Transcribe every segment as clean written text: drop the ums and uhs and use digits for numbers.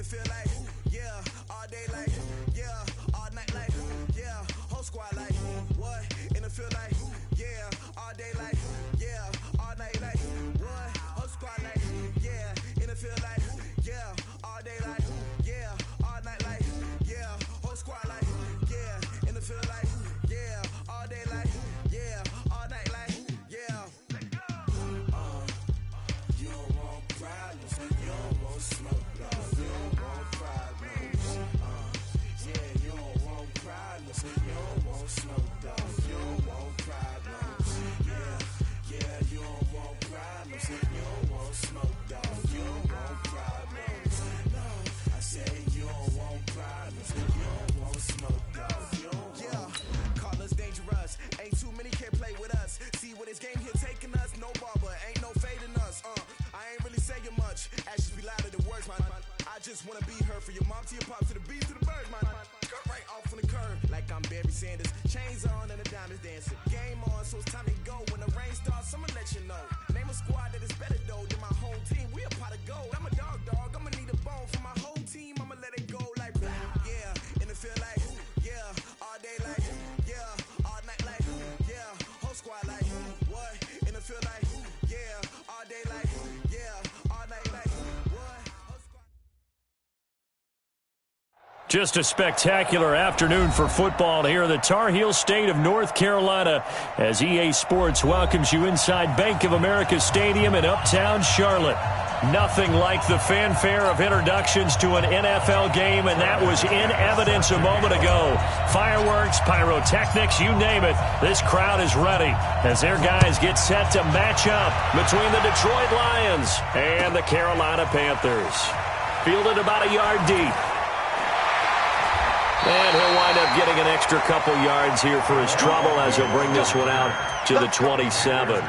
feel like, yeah, all day like, yeah, all night like, yeah, whole squad like, what? And it feel like, yeah, all day like, yeah, all night like, what? Whole squad like, yeah, and it feel like, yeah, all day like, yeah, all night like, yeah, whole squad like, yeah, and it feel like, yeah, all day like, yeah, all night like, yeah. You don't want problems, you don't want smoke, love, you don't want problems. Yeah, you don't want problems, you don't want smoke, love, you don't want problems. Yeah, you don't want problems, you don't want smoke, love, you don't want problems. No, I said you don't want problems, you don't want smoke, love, you don't want. Yeah, call us dangerous, ain't too many can play with us. See what this game here taking us, no barber, ain't no fading us. I ain't really saying much, actions be louder than words, man. I just wanna be her for your mom to your pop to the beat to the bird, man. Cut right off on the curb, like I'm Barry Sanders. Chains on and the diamonds dancing. Game on, so it's time to go. When the rain starts, I'ma let you know. Name a squad that is better though than my home team. We a pot of gold. I'm a dog, I'ma need a bone for my whole team. I'ma let it go like, yeah, and it feel like, yeah, all day like, yeah, all night like, yeah, whole squad like, what? And it feel like, yeah, all day like, yeah, all night like, what? Whole squad. Just a spectacular afternoon for football here in the Tar Heel state of North Carolina as EA Sports welcomes you inside Bank of America Stadium in uptown Charlotte. Nothing like the fanfare of introductions to an NFL game, and that was in evidence a moment ago. Fireworks, pyrotechnics, you name it. This crowd is ready as their guys get set to match up between the Detroit Lions and the Carolina Panthers. Fielded about a yard deep. And he'll wind up getting an extra couple yards here for his trouble as he'll bring this one out to the 27.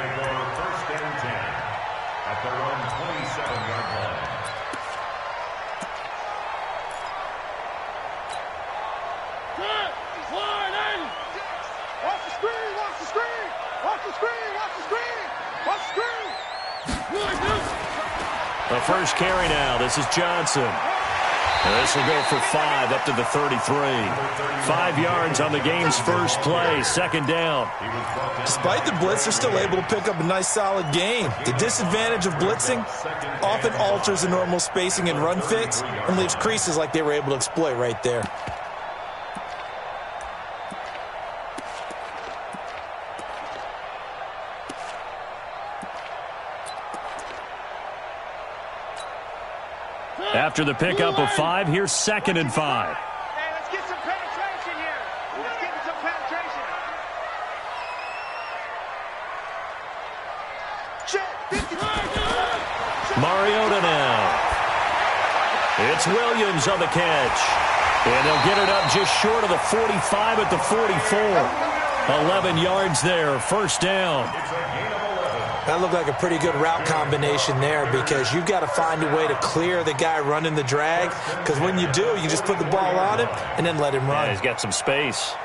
The first carry now. This is Johnson. And this will go for 5 up to the 33. 5 yards on the game's first play. Second down. Despite the blitz, they're still able to pick up a nice solid gain. The disadvantage of blitzing often alters the normal spacing and run fits and leaves creases like they were able to exploit right there. After the pickup of 5, here's 2nd and 5. Hey, let's get some penetration here. Let's get some penetration. Mariota now. It's Williams on the catch. And they'll get it up just short of the 45 at the 44. 11 yards there, first down. That looked like a pretty good route combination there because you've got to find a way to clear the guy running the drag, because when you do, you just put the ball on him and then let him run. Yeah, he's got some space.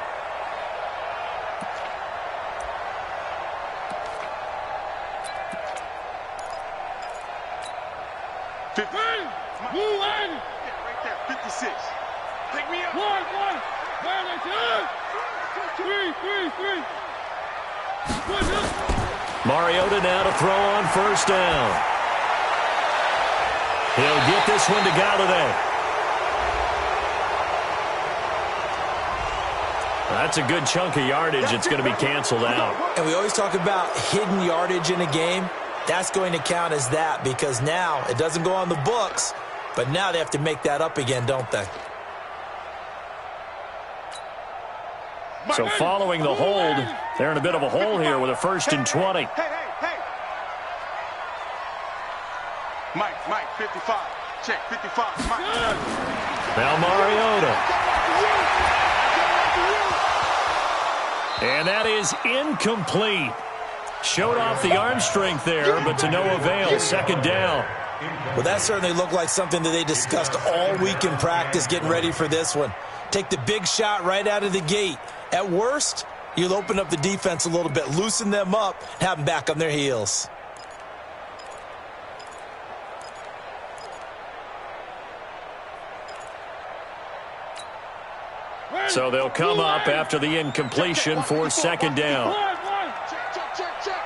Move in. Right there, 56. Pick me up. One. Three. Mariota now to throw on first down. He'll get this one to Galladay. That's a good chunk of yardage. It's going to be canceled out. And we always talk about hidden yardage in a game. That's going to count as that because now it doesn't go on the books, but now they have to make that up again, don't they? So following the hold, they're in a bit of a hole here with a 1st and 20. Hey. Mike, 55. Check, 55. Mike. Now Mariota. And that is incomplete. Showed off the arm strength there, but to no avail. 2nd down. Well, that certainly looked like something that they discussed all week in practice getting ready for this one. Take the big shot right out of the gate. At worst, you'll open up the defense a little bit, loosen them up, have them back on their heels. So they'll come up after the incompletion for second down. Check.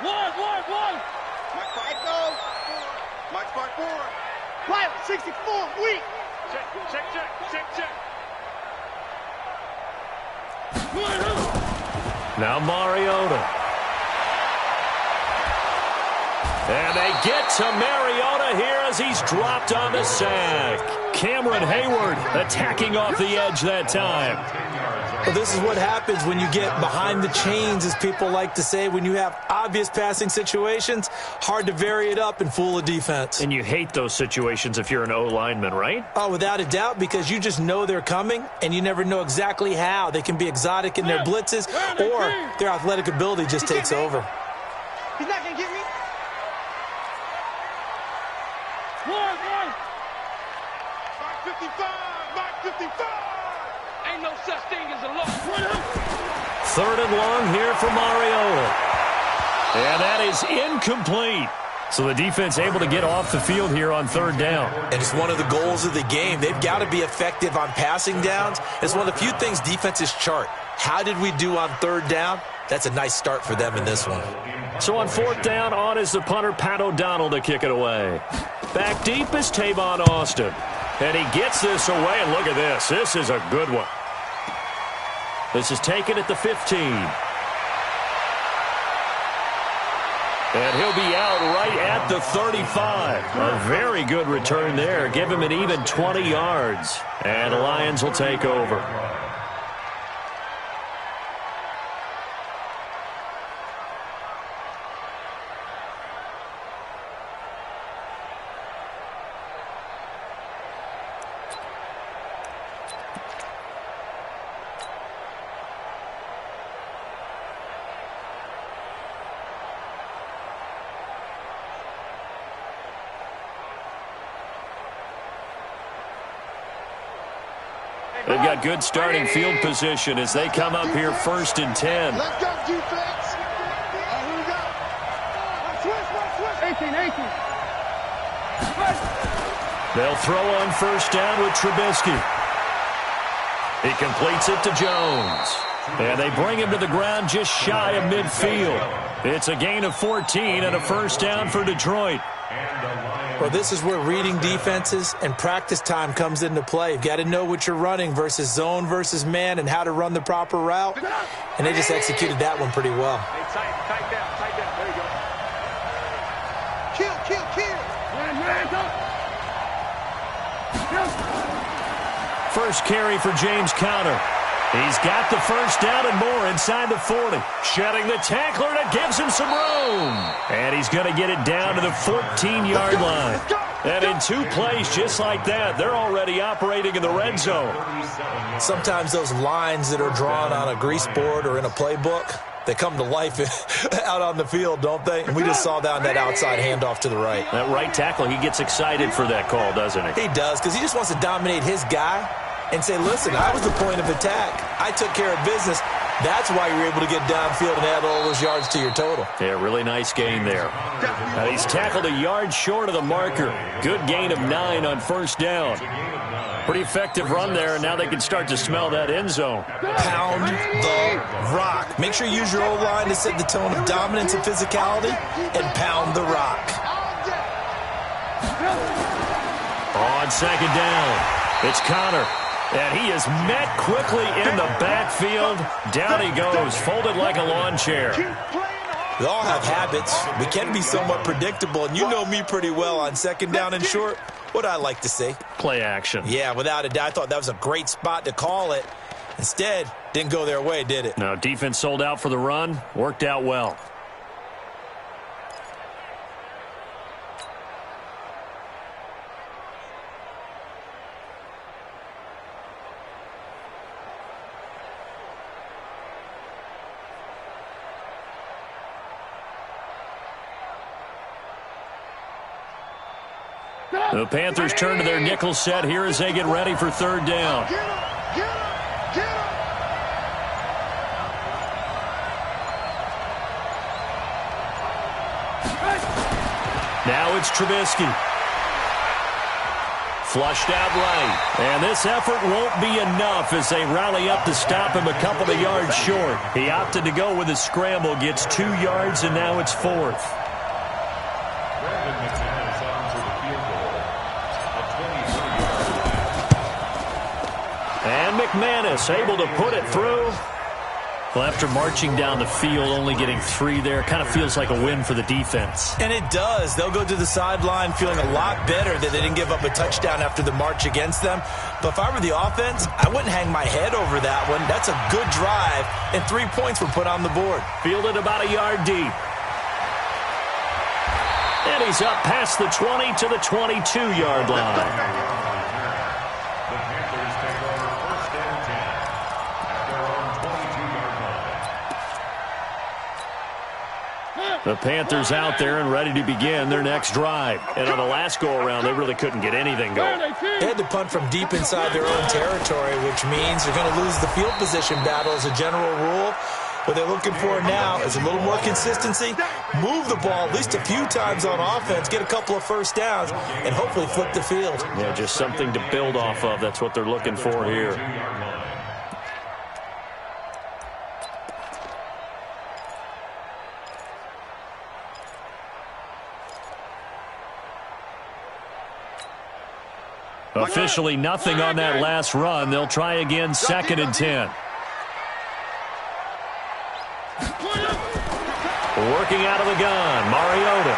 One. Mike 5-4. Quiet, 64, weak. Check. Now Mariota. And they get to Mariota here as he's dropped on the sack. Cameron Hayward attacking off the edge that time. Well, this is what happens when you get behind the chains, as people like to say. When you have obvious passing situations, hard to vary it up and fool a defense. And you hate those situations if you're an O-lineman, right? Oh, without a doubt, because you just know they're coming, and you never know exactly how. They can be exotic in their blitzes, or their athletic ability just takes over. He's not going to get me. One. Mike 55. Ain't no such thing as a loss. Third and long here for Mariota. And that is incomplete. So the defense able to get off the field here on third down. And it's one of the goals of the game. They've got to be effective on passing downs. It's one of the few things defenses chart. How did we do on third down? That's a nice start for them in this one. So on fourth down, on is the punter, Pat O'Donnell, to kick it away. Back deep is Tavon Austin. And he gets this away, and look at this. This is a good one. This is taken at the 15. And he'll be out right at the 35. A very good return there. Give him an even 20 yards. And the Lions will take over. They've got good starting field position as they come up here first and 10. Let's go, defense. Here we go. Switch. 18. They'll throw on first down with Trubisky. He completes it to Jones. And they bring him to the ground just shy of midfield. It's a gain of 14 and a first down for Detroit. Well, this is where reading defenses and practice time comes into play. You've got to know what you're running versus zone versus man and how to run the proper route. And they just executed that one pretty well. Hey, tight down. There you go. Kill. First carry for James Conner. He's got the first down and more inside the 40. Shedding the tackler, and it gives him some room. And he's going to get it down to the 14-yard line. And in 2 plays just like that, they're already operating in the red zone. Sometimes those lines that are drawn on a grease board or in a playbook, they come to life out on the field, don't they? And we just saw that on that outside handoff to the right. That right tackle, he gets excited for that call, doesn't he? He does, because he just wants to dominate his guy and say, listen, I was the point of attack. I took care of business. That's why you're able to get downfield and add all those yards to your total. Yeah, really nice gain there. He's tackled a yard short of the marker. Good gain of 9 on first down. Pretty effective run there, and now they can start to smell that end zone. Pound the rock. Make sure you use your O-line to set the tone of dominance and physicality, and pound the rock. On second down, it's Conner. And he is met quickly in the backfield. Down he goes, folded like a lawn chair. We all have habits. We can be somewhat predictable, and you know me pretty well on second down and short. What I like to say? Play action. Yeah, without a doubt. I thought that was a great spot to call it. Instead, didn't go their way, did it? No, defense sold out for the run. Worked out well. The Panthers turn to their nickel set here as they get ready for third down. Get him. Now it's Trubisky. Flushed out right. And this effort won't be enough as they rally up to stop him a couple of yards short. He opted to go with a scramble, gets 2 yards, and now it's 4th. And McManus able to put it through. Well, after marching down the field, only getting 3 there, kind of feels like a win for the defense. And it does. They'll go to the sideline feeling a lot better that they didn't give up a touchdown after the march against them. But if I were the offense, I wouldn't hang my head over that one. That's a good drive, and 3 points were put on the board. Fielded about a yard deep. And he's up past the 20 to the 22-yard line. The Panthers out there and ready to begin their next drive. And on the last go-around, they really couldn't get anything going. They had to punt from deep inside their own territory, which means they're going to lose the field position battle as a general rule. What they're looking for now is a little more consistency, move the ball at least a few times on offense, get a couple of first downs, and hopefully flip the field. Yeah, just something to build off of. That's what they're looking for here. Officially nothing on that last run. They'll try again, 2nd and 10. Working out of the gun, Mariota.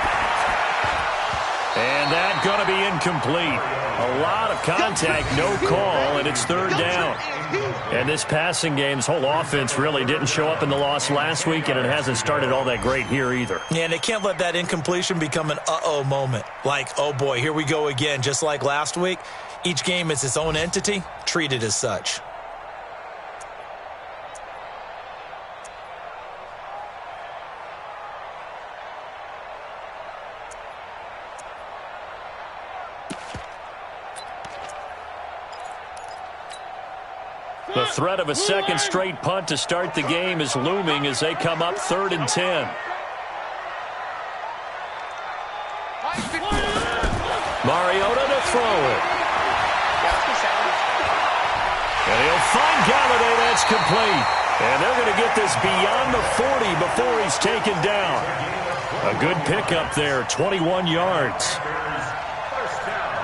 And that's going to be incomplete. A lot of contact, no call, and it's 3rd down. And this passing game's whole offense really didn't show up in the loss last week, and it hasn't started all that great here either. Yeah, and they can't let that incompletion become an uh-oh moment. Like, oh boy, here we go again, just like last week. Each game is its own entity, treated as such. The threat of a second straight punt to start the game is looming as they come up 3rd and 10. Mariota to throw it. And he'll find Galladay. That's complete. And they're going to get this beyond the 40 before he's taken down. A good pickup there, 21 yards. First down.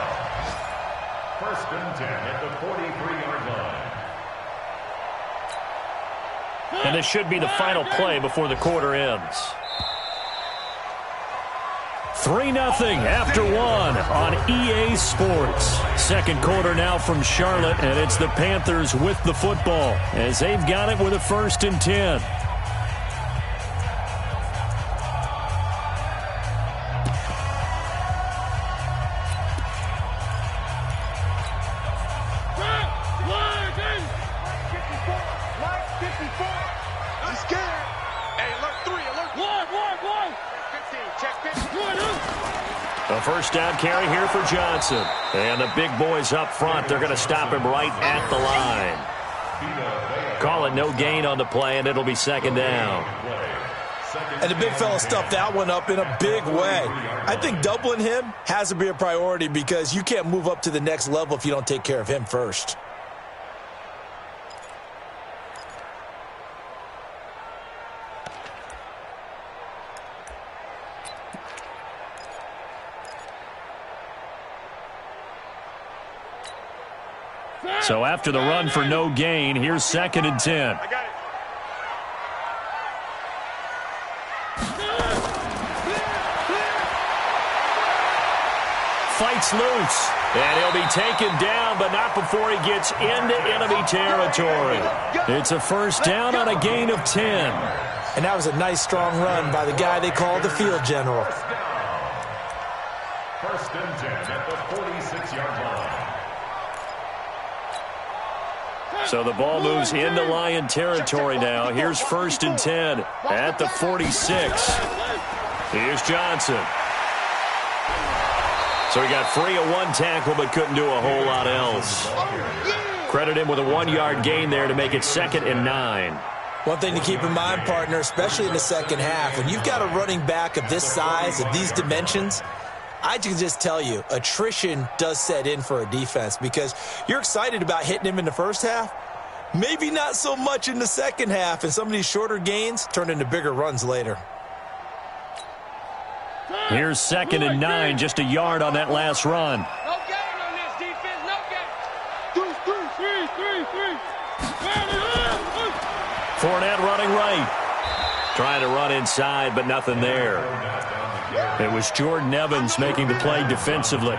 1st and 10 at the 43-yard line. And this should be the final play before the quarter ends. 3-0 after 1 on EA Sports. 2nd quarter now from Charlotte, and it's the Panthers with the football as they've got it with a 1st and 10. A first down carry here for Johnson. And the big boys up front, they're going to stop him right at the line. Call it no gain on the play, and it'll be 2nd down. And the big fella stuffed that one up in a big way. I think doubling him has to be a priority because you can't move up to the next level if you don't take care of him first. So after the run for no gain, here's 2nd and 10. Fights loose, and he'll be taken down, but not before he gets into enemy territory. It's a 1st down on a gain of 10. And that was a nice, strong run by the guy they call the field general. 1st and 10 at the 46-yard line. So the ball moves into Lion territory now. Here's 1st and 10 at the 46. Here's Johnson. So he got free of 1 tackle but couldn't do a whole lot else. Credit him with a 1-yard gain there to make it 2nd and 9. One thing to keep in mind, partner, especially in the second half, when you've got a running back of this size, of these dimensions, I can just tell you, attrition does set in for a defense because you're excited about hitting him in the first half. Maybe not so much in the second half, and some of these shorter gains turn into bigger runs later. Here's 2nd and 9, just a yard on that last run. No gain on this defense, no gain. Three. Fournette running right. Trying to run inside, but nothing there. It was Jordan Evans making the play defensively.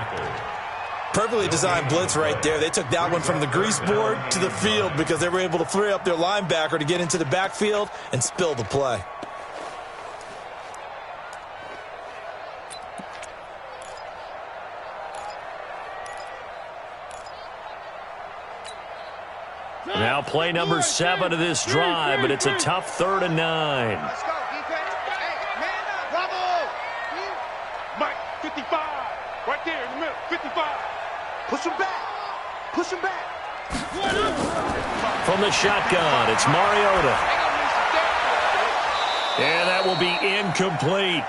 Perfectly designed blitz right there. They took that one from the grease board to the field because they were able to free up their linebacker to get into the backfield and spill the play. Now play number 7 of this drive, but it's a tough 3rd and 9. Let's go, defense. Hey, man up. Bravo. Mike, 55. Right there in the middle, 55. Push him back. Push him back. From the shotgun, it's Mariota. And that will be incomplete.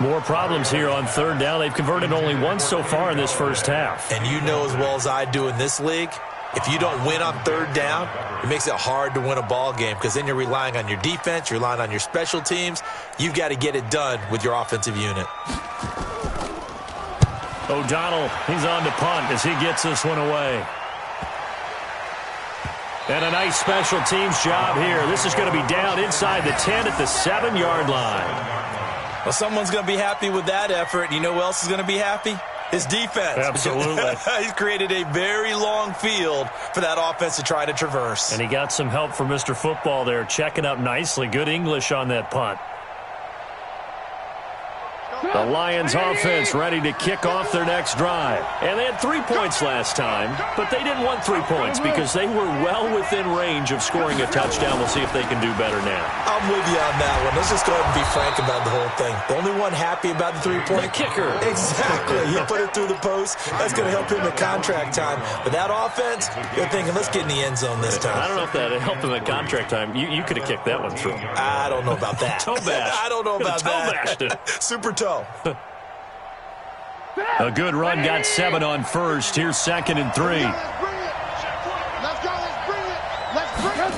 More problems here on 3rd down. They've converted only once so far in this first half. And you know as well as I do in this league, if you don't win on 3rd down, it makes it hard to win a ball game because then you're relying on your defense, you're relying on your special teams. You've got to get it done with your offensive unit. O'Donnell, he's on to punt as he gets this one away. And a nice special teams job here. This is going to be down inside the 10 at the 7-yard line. Well, someone's going to be happy with that effort. You know who else is going to be happy? His defense. Absolutely. He's created a very long field for that offense to try to traverse. And he got some help from Mr. Football there, checking up nicely. Good English on that punt. The Lions offense ready to kick off their next drive. And they had 3 points last time, but they didn't want 3 points because they were well within range of scoring a touchdown. We'll see if they can do better now. I'm with you on that one. Let's just go ahead and be frank about the whole thing. The only one happy about the 3-point? The kicker. Exactly. He put it through the post. That's going to help him at contract time. But that offense, you're thinking, let's get in the end zone this time. I don't know if that helped him at contract time. You could have kicked that one through. I don't know about that. Toe bash. I don't know about that. Toe bashed it. Super toe. A good run got 7 on first. Here's 2nd and 3. Let's go, let's bring it. Let's bring it.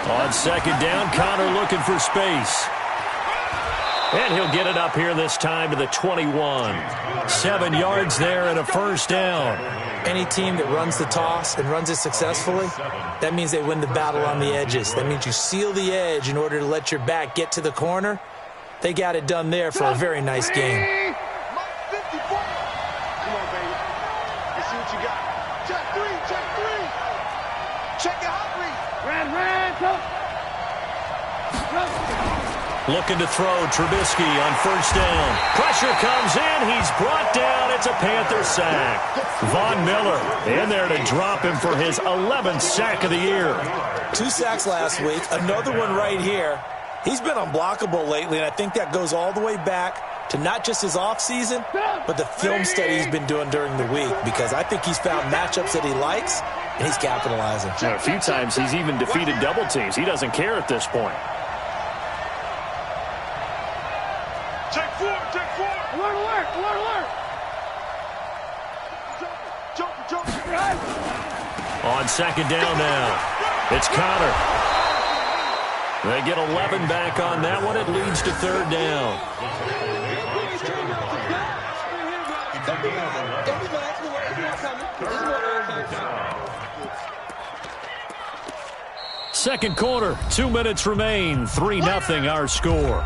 On 2nd down, Connor looking for space. And he'll get it up here this time to the 21. 7 yards there and a first down. Any team that runs the toss and runs it successfully, that means they win the battle on the edges. That means you seal the edge in order to let your back get to the corner. They got it done there for a very nice game. Looking to throw, Trubisky on first down. Pressure comes in, he's brought down. It's a Panther sack. Von Miller in there to drop him for his 11th sack of the year. 2 sacks last week, another one right here. He's been unblockable lately, and I think that goes all the way back to not just his offseason, but the film study he's been doing during the week, because I think he's found matchups that he likes, and he's capitalizing. A few times he's even defeated double teams. He doesn't care at this point. Take 4. Alert. Jump. On 2nd down now, it's Connor. They get 11 back on that one. It leads to 3rd down. Second quarter, 2 minutes remain. 3-0 our score.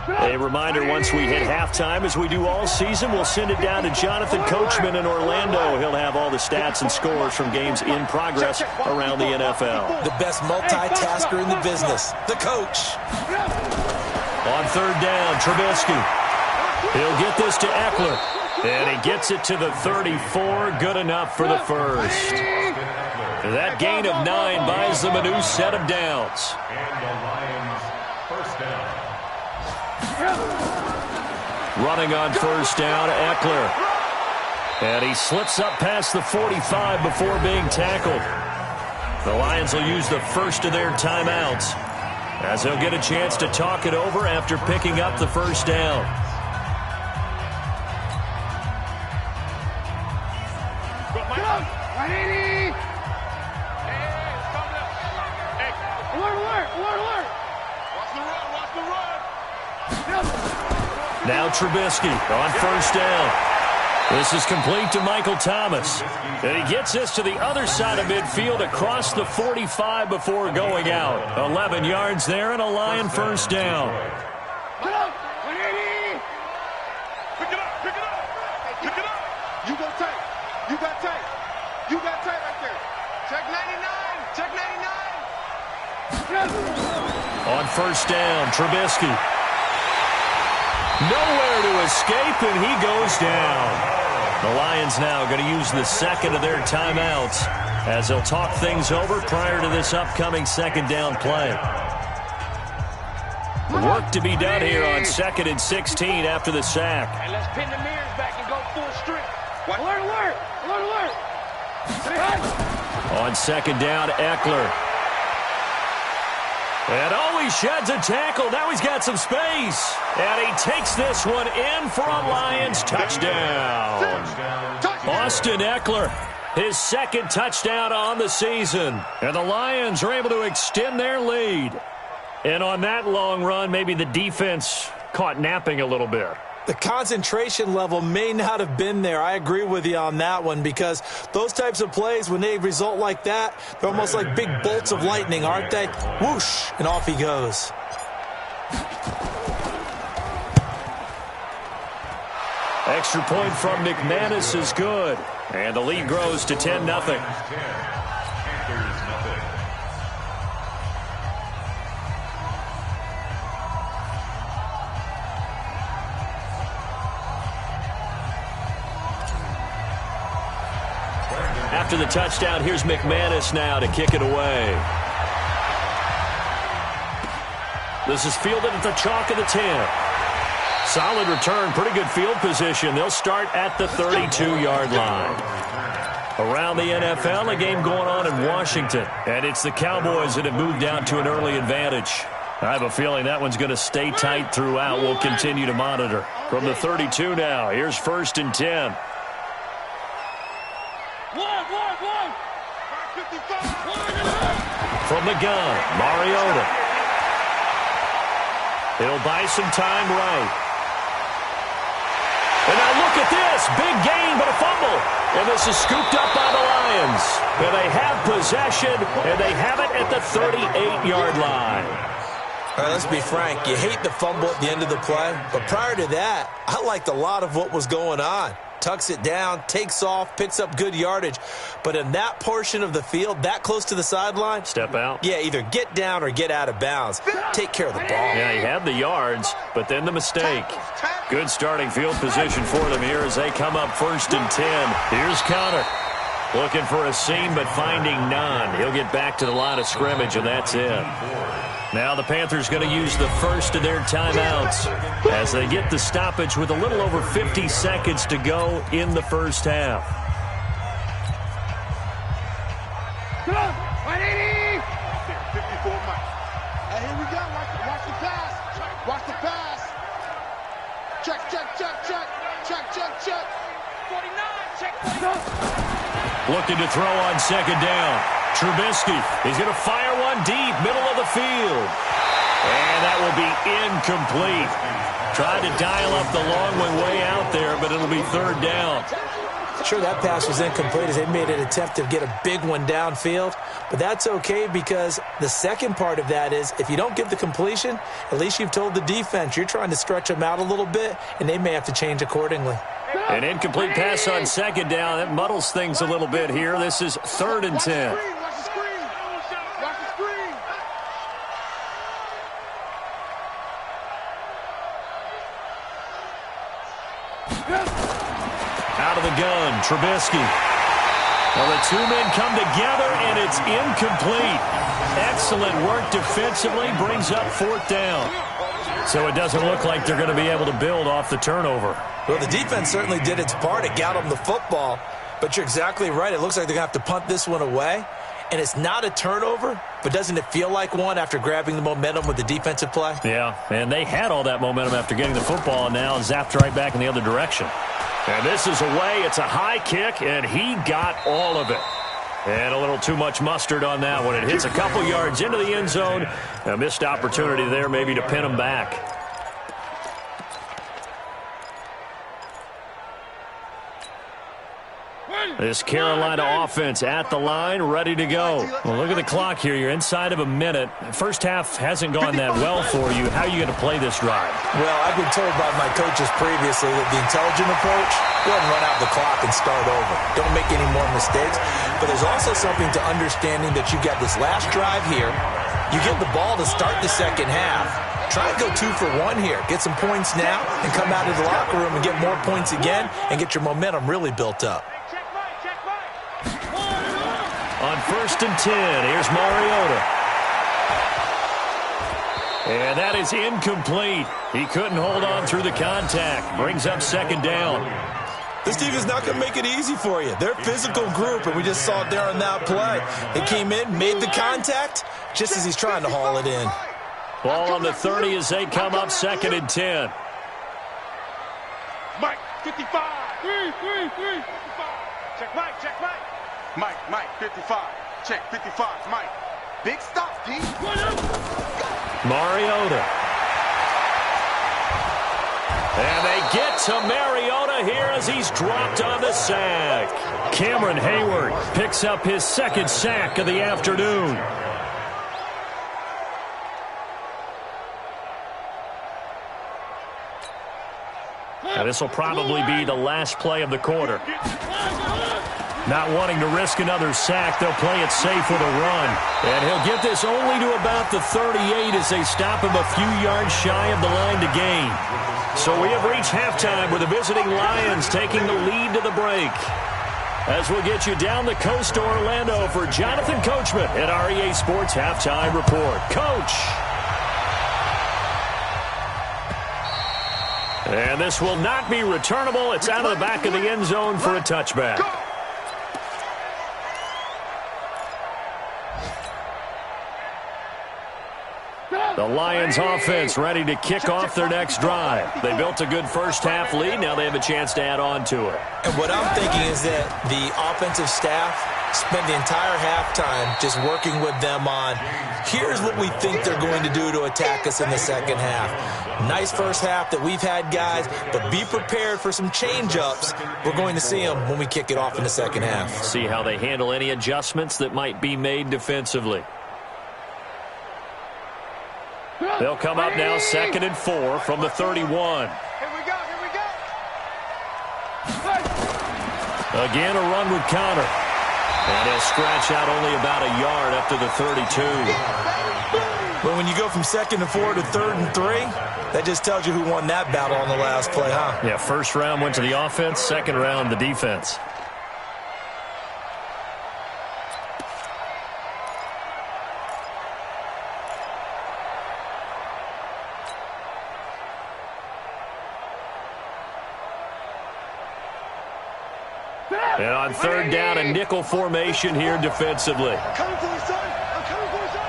A reminder, once we hit halftime, as we do all season, we'll send it down to Jonathan Coachman in Orlando. He'll have all the stats and scores from games in progress around the NFL. The best multitasker in the business, the coach. On 3rd down, Trubisky. He'll get this to Eckler. And he gets it to the 34. Good enough for the first. That gain of 9 buys them a new set of downs. And the Lions first down. Running on first down, Eckler. And he slips up past the 45 before being tackled. The Lions will use the first of their timeouts as they'll get a chance to talk it over after picking up the first down. Now Trubisky on first down. This is complete to Michael Thomas. And he gets this to the other side of midfield across the 45 before going out. 11 yards there and a Lion first down. Pick it up. Pick it up. Pick it up. You got tape. You got tape. You got tape right there. Check 99. Check 99. On first down, Trubisky. Nowhere to escape, and he goes down. The Lions now going to use the second of their timeouts as they'll talk things over prior to this upcoming second down play. Work to be done here on 2nd and 16 after the sack. And let's pin the mirrors back and go full strength. Alert, alert, alert, alert. On second down, Eckler. And he sheds a tackle. Now he's got some space. And he takes this one in for a Lions touchdown. Austin Eckler, his second touchdown on the season. And the Lions are able to extend their lead. And on that long run, maybe the defense caught napping a little bit. The concentration level may not have been there. I agree with you on that one because those types of plays, when they result like that, they're almost like big bolts of lightning, aren't they? Whoosh, and off he goes. Extra point from McManus is good. And the lead grows to 10-0. After the touchdown, here's McManus now to kick it away. This is fielded at the chalk of the 10. Solid return, pretty good field position. They'll start at the 32-yard line. Around the NFL, a game going on in Washington. And it's the Cowboys that have moved down to an early advantage. I have a feeling that one's going to stay tight throughout. We'll continue to monitor. From the 32 now, here's 1st and 10. From the gun, Mariota. He'll buy some time right. And now look at this. Big gain, but a fumble. And this is scooped up by the Lions. And they have possession, and they have it at the 38-yard line. All right, let's be frank. You hate the fumble at the end of the play. But prior to that, I liked a lot of what was going on. Tucks it down, takes off, picks up good yardage. But in that portion of the field, that close to the sideline, step out. Yeah, either get down or get out of bounds. Take care of the ball. Yeah, he had the yards, but then the mistake. Good starting field position for them here as they come up 1st and 10. Here's Connor. Looking for a seam, but finding none. He'll get back to the line of scrimmage, and that's it. Now the Panthers going to use the first of their timeouts as they get the stoppage with a little over 50 seconds to go in the first half. Come on, 180. 54 miles. Hey, here we go. Watch the pass. Watch the pass. Check. 49. Check 49. Looking to throw on second down. Trubisky, he's going to fire one deep, middle of the field. And that will be incomplete. Tried to dial up the long way out there, but it'll be 3rd down. Sure, that pass was incomplete as they made an attempt to get a big one downfield. But that's okay because the second part of that is if you don't give the completion, at least you've told the defense you're trying to stretch them out a little bit, and they may have to change accordingly. An incomplete pass on second down. That muddles things a little bit here. This is 3rd and 10. Out of the gun, Trubisky. Well, the two men come together, and it's incomplete. Excellent work defensively, brings up 4th down. So it doesn't look like they're going to be able to build off the turnover. Well, the defense certainly did its part. It got them the football. But you're exactly right. It looks like they're going to have to punt this one away. And it's not a turnover, but doesn't it feel like one after grabbing the momentum with the defensive play? Yeah, and they had all that momentum after getting the football and now zapped right back in the other direction. And this is away. It's a high kick, and he got all of it. And a little too much mustard on that one. It hits a couple yards into the end zone. A missed opportunity there maybe to pin him back. This Carolina offense at the line, ready to go. Well, look at the clock here. You're inside of a minute. First half hasn't gone that well for you. How are you going to play this drive? Well, I've been told by my coaches previously that the intelligent approach, go ahead and run out the clock and start over. Don't make any more mistakes. But there's also something to understanding that you got this last drive here. You get the ball to start the second half. Try and go 2 for 1 here. Get some points now and come out of the locker room and get more points again and get your momentum really built up. On 1st and 10, here's Mariota. And that is incomplete. He couldn't hold on through the contact. Brings up 2nd down. This team is not going to make it easy for you. They're a physical group, and we just saw it there on that play. They came in, made the contact, just as he's trying to haul it in. Ball on the 30 as they come up 2nd and 10. Mike, 55. 3. Check Mike, check Mike. Mike, 55. Check 55, Mike. Big stop, D. Mariota. And they get to Mariota here as he's dropped on the sack. Cameron Hayward picks up his 2nd sack of the afternoon. Now this will probably be the last play of the quarter. Not wanting to risk another sack, they'll play it safe with a run. And he'll get this only to about the 38 as they stop him a few yards shy of the line to gain. So we have reached halftime with the visiting Lions taking the lead to the break. As we'll get you down the coast to Orlando for Jonathan Coachman at REA Sports Halftime Report. Coach! And this will not be returnable. It's out of the back of the end zone for a touchback. The Lions offense ready to kick off their next drive. They built a good first half lead. Now they have a chance to add on to it. And what I'm thinking is that the offensive staff spent the entire halftime just working with them on, here's what we think they're going to do to attack us in the second half. Nice first half that we've had, guys, but be prepared for some change-ups. We're going to see them when we kick it off in the second half. See how they handle any adjustments that might be made defensively. They'll come up now 2nd and 4 from the 31. Here we go. Again, a run with Connor. And he'll scratch out only about a yard up to the 32. But when you go from 2nd and 4 to 3rd and 3, that just tells you who won that battle on the last play, huh? Yeah, first round went to the offense, second round the defense. And on 3rd down, a nickel formation here defensively. Coming for you, son. I'm coming for you, son.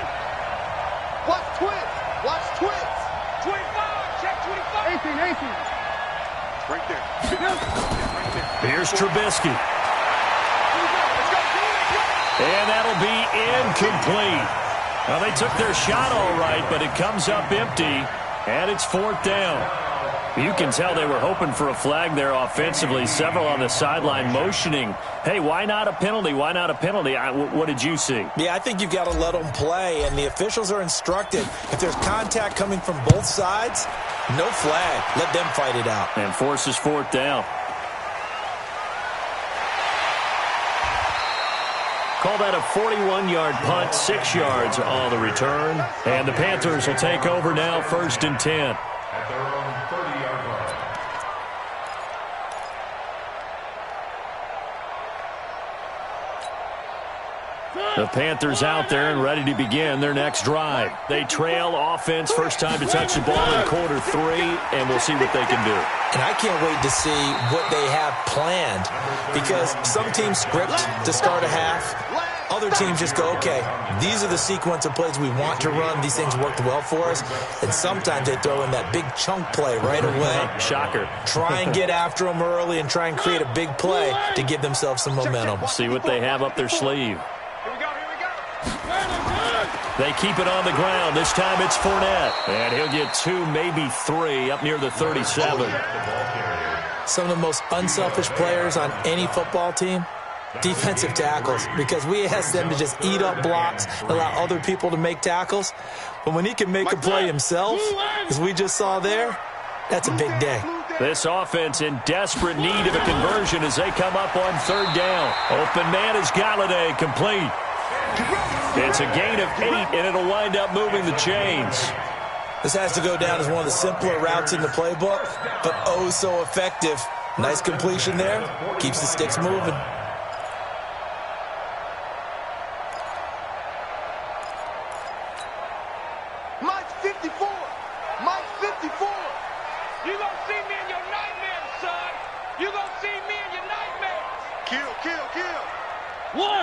Watch twins. Watch twins. 25. Check 25. 18. Right there. Right there. Here's Trubisky. And that'll be incomplete. Well, they took their shot all right, but it comes up empty, and it's 4th down. You can tell they were hoping for a flag there offensively. Several on the sideline motioning, hey, why not a penalty? Why not a penalty? What did you see? Yeah, I think you've got to let them play, and the officials are instructed. If there's contact coming from both sides, no flag. Let them fight it out. And forces 4th down. Call that a 41-yard punt, 6 yards on the return. And the Panthers will take over now, 1st and 10. At their own 30-yard line. The Panthers out there and ready to begin their next drive. They trail offense, first time to touch the ball in quarter 3, and we'll see what they can do. And I can't wait to see what they have planned, because some teams script to start a half. Other teams just go, okay, these are the sequence of plays we want to run. These things worked well for us. And sometimes they throw in that big chunk play right away. Shocker. Try and get after them early and try and create a big play to give themselves some momentum. See what they have up their sleeve. They keep it on the ground. This time it's Fournette. And he'll get 2, maybe 3 up near the 37. Some of the most unselfish players on any football team, defensive tackles, because we ask them to just eat up blocks, allow other people to make tackles. But when he can make a play himself, as we just saw there, that's a big day. This offense in desperate need of a conversion as they come up on 3rd down. Open man is Galladay, complete. It's a gain of 8, and it'll wind up moving the chains. This has to go down as one of the simpler routes in the playbook, but oh so effective. Nice completion there. Keeps the sticks moving. Mike 54. Mike 54. You gonna see me in your nightmares, son. You gonna see me in your nightmares. Kill, kill, kill. One.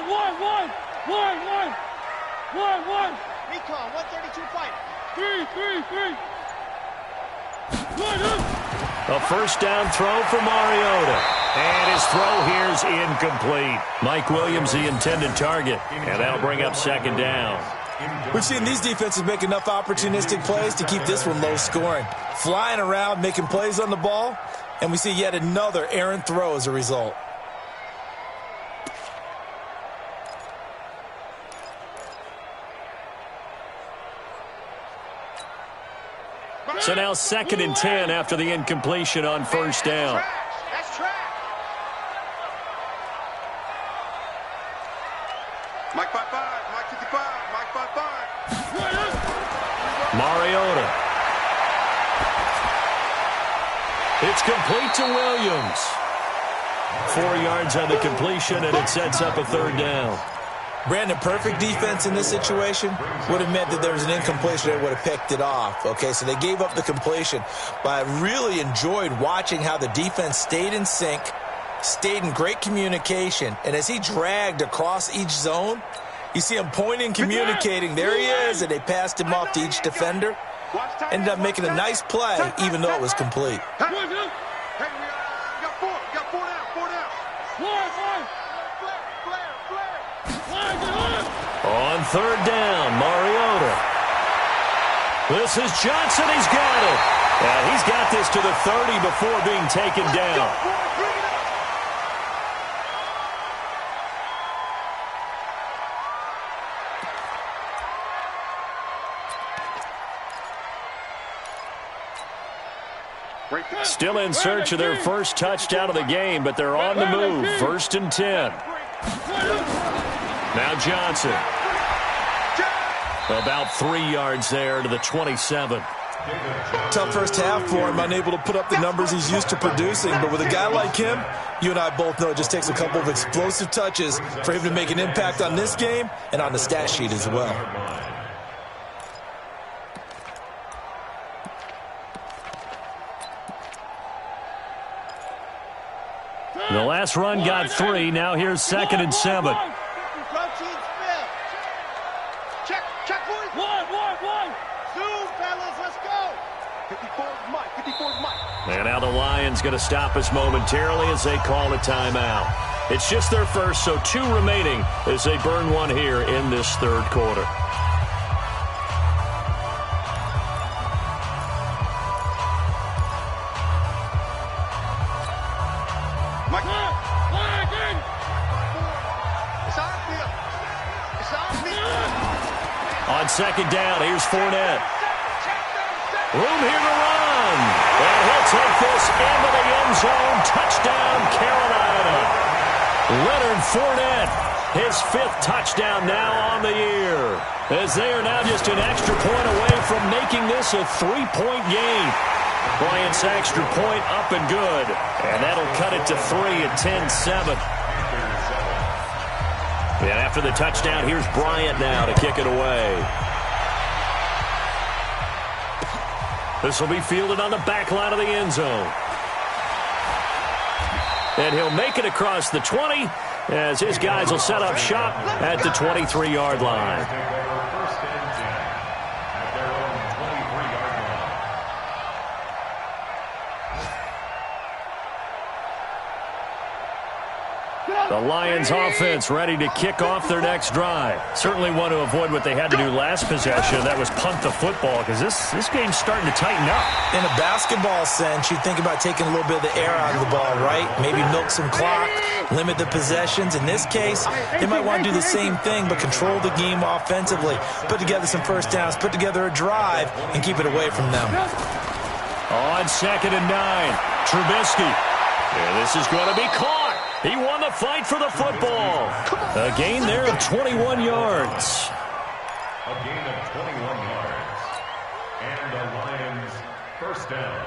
Recon, 132 fighter. 3. A first down throw for Mariota. And his throw here's incomplete. Mike Williams, the intended target. And that'll bring up 2nd down. We've seen these defenses make enough opportunistic plays to keep this one low scoring. Flying around, making plays on the ball, and we see yet another errant throw as a result. So now 2nd and 10 after the incompletion on 1st down. That's trash. Mike 55, Mike 55, Mike 55. Mariota. It's complete to Williams. 4 yards on the completion, and it sets up a 3rd down. Brandon, perfect defense in this situation would have meant that there was an incompletion that would have picked it off. Okay, so they gave up the completion. But I really enjoyed watching how the defense stayed in sync, stayed in great communication. And as he dragged across each zone, you see him pointing, communicating. There he is, and they passed him off to each defender. Ended up making a nice play, even though it was complete. Hey, we got 4 down. On 3rd down, Mariota. This is Johnson. He's got it. And he's got this to the 30 before being taken down. Still in search of their first touchdown of the game, but they're on the move. 1st and 10. Now Johnson. About 3 yards there to the 27. Tough first half for him, unable to put up the numbers he's used to producing. But with a guy like him, you and I both know it just takes a couple of explosive touches for him to make an impact on this game and on the stat sheet as well. The last run got 3. Now here's 2nd and 7. Check, boys. One. 2, fellas, let's go. 54's Mike. And now the Lions going to stop us momentarily as they call a timeout. It's just their first, so 2 remaining as they burn 1 here in this 3rd quarter. On 2nd down, here's Fournette. Room here to run. And he'll take this into the end zone. Touchdown, Carolina. Leonard Fournette, his 5th touchdown now on the year. As they are now just an extra point away from making this a 3-point game. Bryant's extra point up and good. And that'll cut it to 3 at 10-7. And after the touchdown, here's Bryant now to kick it away. This will be fielded on the back line of the end zone. And he'll make it across the 20 as his guys will set up shop at the 23-yard line. The Lions offense ready to kick off their next drive. Certainly want to avoid what they had to do last possession. That was punt the football because this game's starting to tighten up. In a basketball sense, you think about taking a little bit of the air out of the ball, right? Maybe milk some clock, limit the possessions. In this case, they might want to do the same thing but control the game offensively. Put together some first downs, put together a drive, and keep it away from them. On 2nd and 9, Trubisky. And this is going to be caught. He won the fight for the football. A gain there of 21 yards. A gain of 21 yards. And the Lions first down.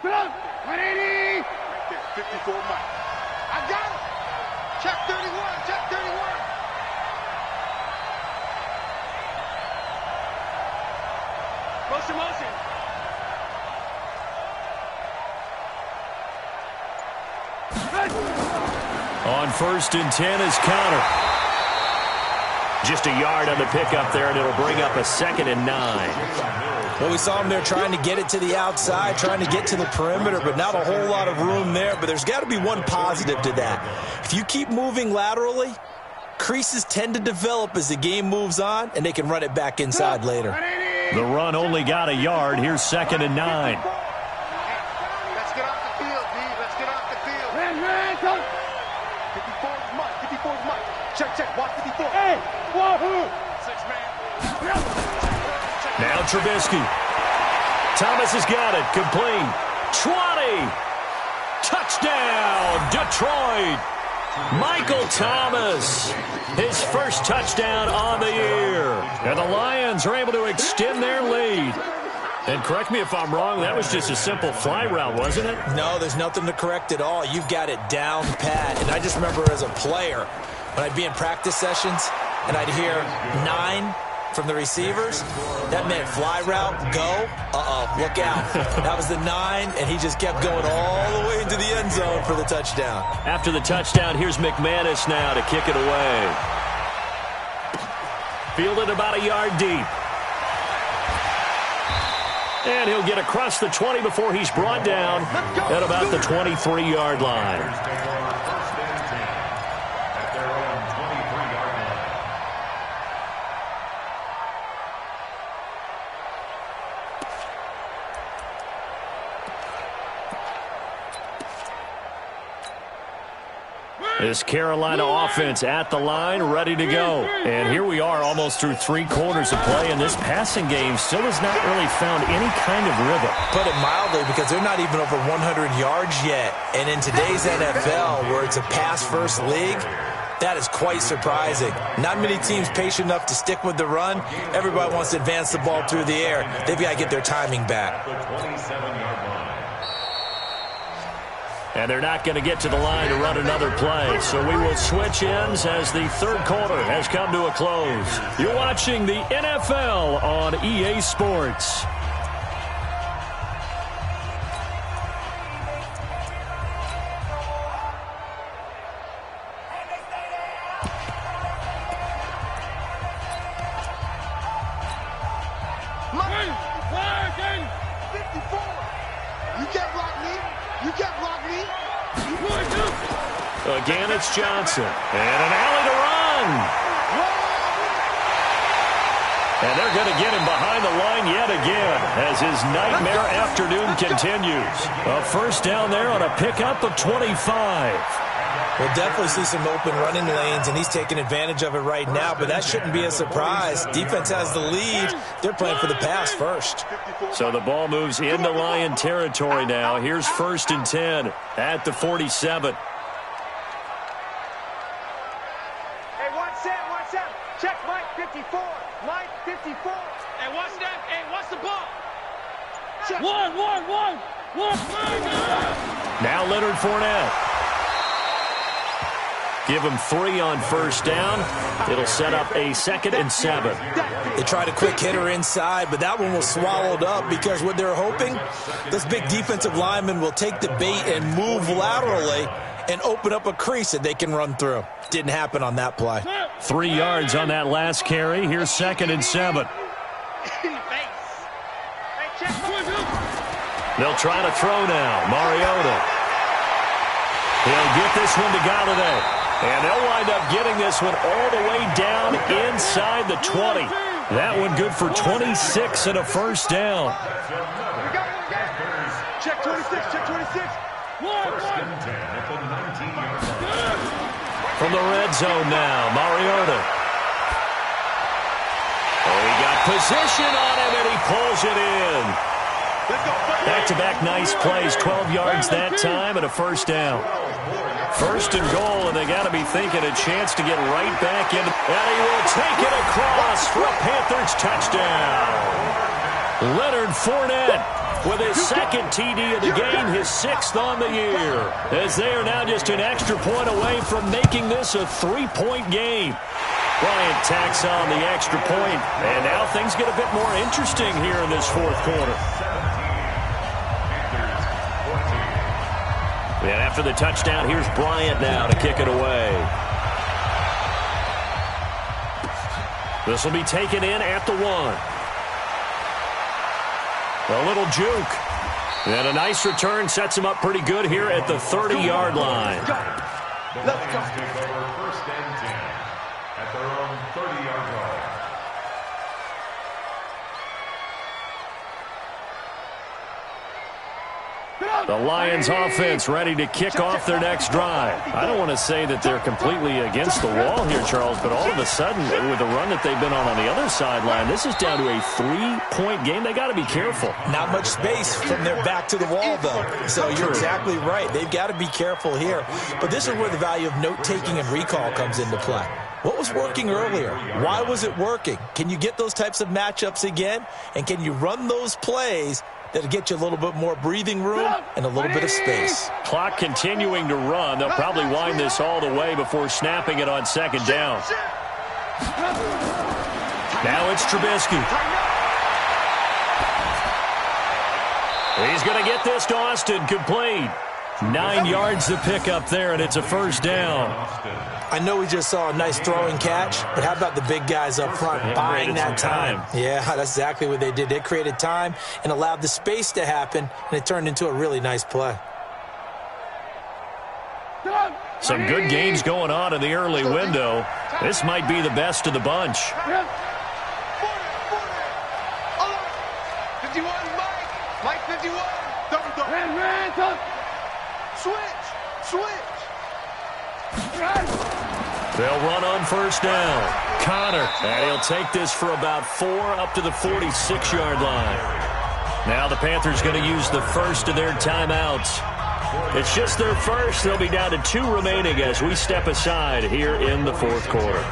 Get up! 180! Right there, 54 Mike. I got it! Check 31, check 31. Motion. On 1st and 10 is Connor. Just a yard on the pickup there, and it'll bring up a 2nd and 9. Well, we saw him there trying to get it to the outside, trying to get to the perimeter, but not a whole lot of room there. But there's got to be one positive to that. If you keep moving laterally, creases tend to develop as the game moves on, and they can run it back inside later. The run only got a yard. Here's 2nd and 9. Let's get off the field, D. Let's get off the field. 54's Mike. 54's Mike. Check. Watch 54. Hey, wahoo! 6 man. Now Trubisky. Thomas has got it. Complete. 20. Touchdown, Detroit. Michael Thomas. His first touchdown on the year. And the Lions are able to extend their lead. And correct me if I'm wrong, that was just a simple fly route, wasn't it? No, there's nothing to correct at all. You've got it down pat. And I just remember as a player, when I'd be in practice sessions and I'd hear 9 from the receivers, that meant fly route, go, look out. That was the 9, and he just kept going all the way into the end zone for the touchdown. After the touchdown, here's McManus now to kick it away. Fielded about a yard deep. And he'll get across the 20 before he's brought down at about the 23-yard line. This Carolina offense at the line, ready to go. And here we are almost through 3 quarters of play, and this passing game still has not really found any kind of rhythm. Put it mildly, because they're not even over 100 yards yet. And in today's NFL, where it's a pass-first league, that is quite surprising. Not many teams patient enough to stick with the run. Everybody wants to advance the ball through the air. They've got to get their timing back. The 27-yard line. And they're not going to get to the line to run another play. So we will switch ends as the 3rd quarter has come to a close. You're watching the NFL on EA Sports. Again, it's Johnson. And an alley to run. And they're going to get him behind the line yet again as his nightmare afternoon continues. A first down there on a pickup of 25. We'll definitely see some open running lanes, and he's taking advantage of it right now, but that shouldn't be a surprise. Defense has the lead. They're playing for the pass first. So the ball moves into Lion territory now. Here's 1st and 10 at the 47. Check Mike 54. Mike 54. Hey, watch that. Hey, watch the ball. Check. One. Now Leonard Fournette. Give him 3 on first down. It'll set up a 2nd and 7. They tried a quick hitter inside, but that one was swallowed up because what they're hoping, this big defensive lineman will take the bait and move laterally and open up a crease that they can run through. Didn't happen on that play. 3 yards on that last carry. Here's 2nd and 7. They'll try to throw now. Mariota. He'll get this one to Galladay. And they'll wind up getting this one all the way down inside the 20. That one good for 26 and a first down. Check 26, check 26. First and 10 at the 19-yard line. From the red zone now, Mariota. Oh, he got position on him, and he pulls it in. Back-to-back nice plays, 12 yards that time, and a first down. First and goal, and they got to be thinking a chance to get right back in. And he will take it across for a Panthers touchdown. Leonard Fournette with his 2nd TD of the game, his 6th on the year, as they are now just an extra point away from making this a 3-point game. Bryant tacks on the extra point, and now things get a bit more interesting here in this 4th quarter. And after the touchdown, here's Bryant now to kick it away. This will be taken in at the 1. A little juke. And a nice return sets him up pretty good here at the 30-yard line. The Lions take over 1st and 10 at their own 30-yard line. The Lions offense ready to kick off their next drive. I don't want to say that they're completely against the wall here, Charles, but all of a sudden, with the run that they've been on the other sideline, this is down to a 3-point game. They got to be careful. Not much space from their back to the wall, though. So you're exactly right. They've got to be careful here. But this is where the value of note-taking and recall comes into play. What was working earlier? Why was it working? Can you get those types of matchups again? And can you run those plays that'll get you a little bit more breathing room and a little bit of space? Clock continuing to run. They'll probably wind this all the way before snapping it on 2nd down. Now it's Trubisky. He's going to get this to Austin, complete. 9 yards to pick up there, and it's a first down. I know we just saw a nice throwing catch, but how about the big guys up front buying that time? Yeah, that's exactly what they did. They created time and allowed the space to happen, and it turned into a really nice play. Some good games going on in the early window. This might be the best of the bunch. 51, Mike 51. Double. Switch. They'll run on first down. Connor, and he'll take this for about 4 up to the 46-yard line. Now the Panthers going to use the first of their timeouts. It's just their first. They'll be down to 2 remaining as we step aside here in the 4th quarter.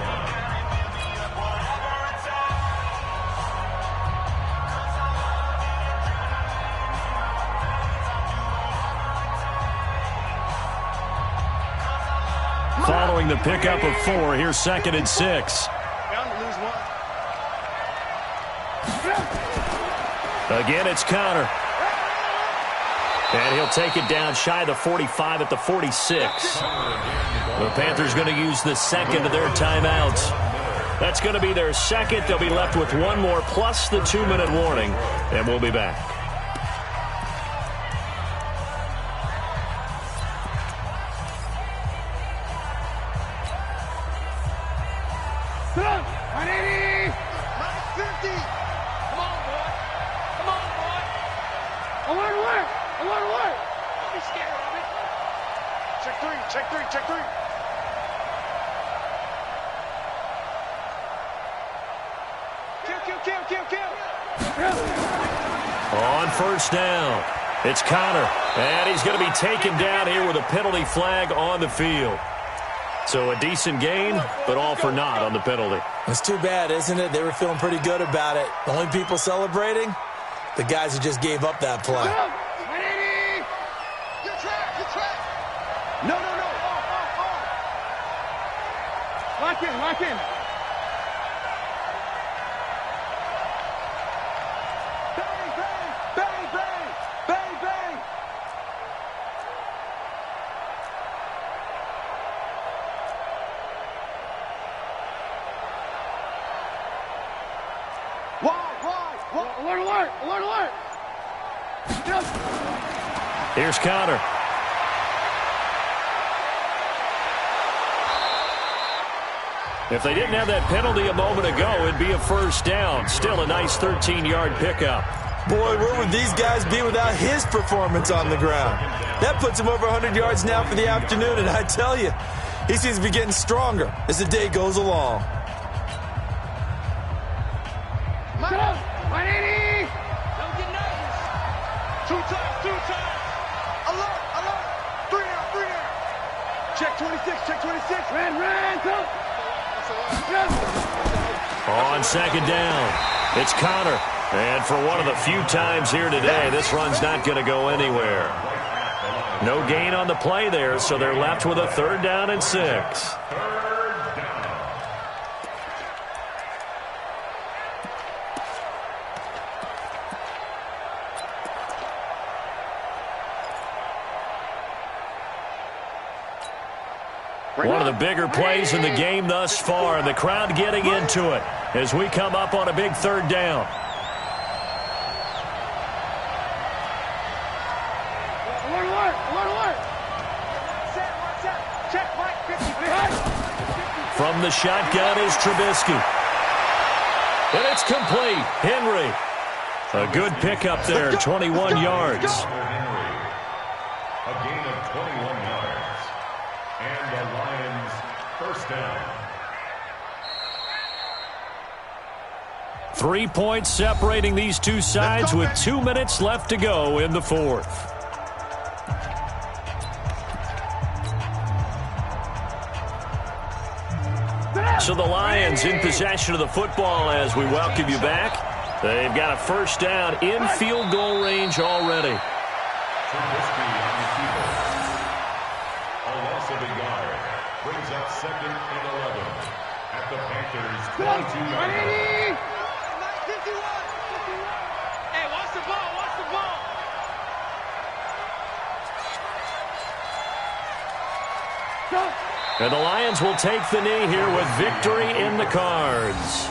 Following the pickup of 4, here's 2nd and 6. Again, it's Connor. And he'll take it down shy of the 45 at the 46. The Panthers going to use the 2nd of their timeouts. That's going to be their 2nd. They'll be left with 1 more plus the 2-minute warning. And we'll be back. Check three. Kill. On first down, it's Connor. And he's going to be taken down here with a penalty flag on the field. So a decent gain, but all for naught on the penalty. It's too bad, isn't it? They were feeling pretty good about it. The only people celebrating, the guys who just gave up that play. No. Lock in, lock in. Bang, bang, bang, bang, bang, bang. Wide. Alert, alert, alert, alert. Yes. Here's Connor. If they didn't have that penalty a moment ago, it'd be a first down. Still a nice 13-yard pickup. Boy, where would these guys be without his performance on the ground? That puts him over 100 yards now for the afternoon, and I tell you, he seems to be getting stronger as the day goes along. 180. Don't get nervous. Two times. Alert. 3 down. Check 26. Ran, come. On second down, it's Connor. And for one of the few times here today, this run's not going to go anywhere. No gain on the play there, so they're left with a 3rd down and 6. One of the bigger plays in the game thus far, and the crowd getting into it as we come up on a big 3rd down. Alert. Check, Mike, 50. From the shotgun is Trubisky. And it's complete. Henry. A good pickup there, 21 yards. A gain of 21 yards. And the Lions first down. 3 points separating these two sides with 2 minutes left to go in the 4th. So the Lions in possession of the football as we welcome you back. They've got a first down in field goal range already. Trubisky on the field. A loss of a yard brings up 2nd and 11 at the Panthers' 22-yard line. 51. Hey, watch the ball. And the Lions will take the knee here with victory in the cards.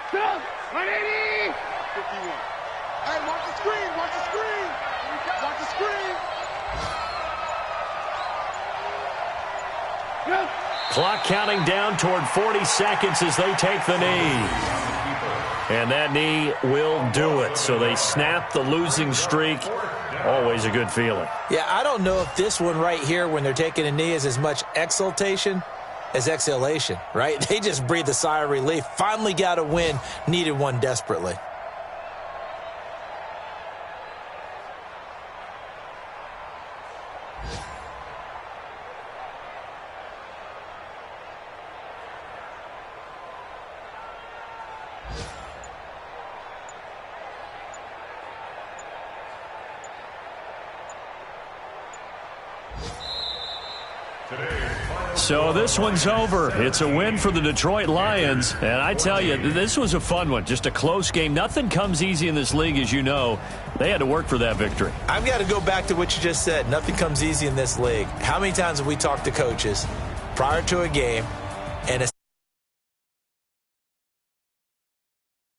Stop! 180! 51. Hey, watch the screen! Watch the screen! Yes. Clock counting down toward 40 seconds as they take the knee. And that knee will do it. So they snap the losing streak. Always a good feeling. Yeah, I don't know if this one right here when they're taking a knee is as much exultation as exhalation, right? They just breathe a sigh of relief. Finally got a win, needed one desperately. So this one's over. It's a win for the Detroit Lions. And I tell you, this was a fun one. Just a close game. Nothing comes easy in this league, as you know. They had to work for that victory. I've got to go back to what you just said. Nothing comes easy in this league. How many times have we talked to coaches prior to a game and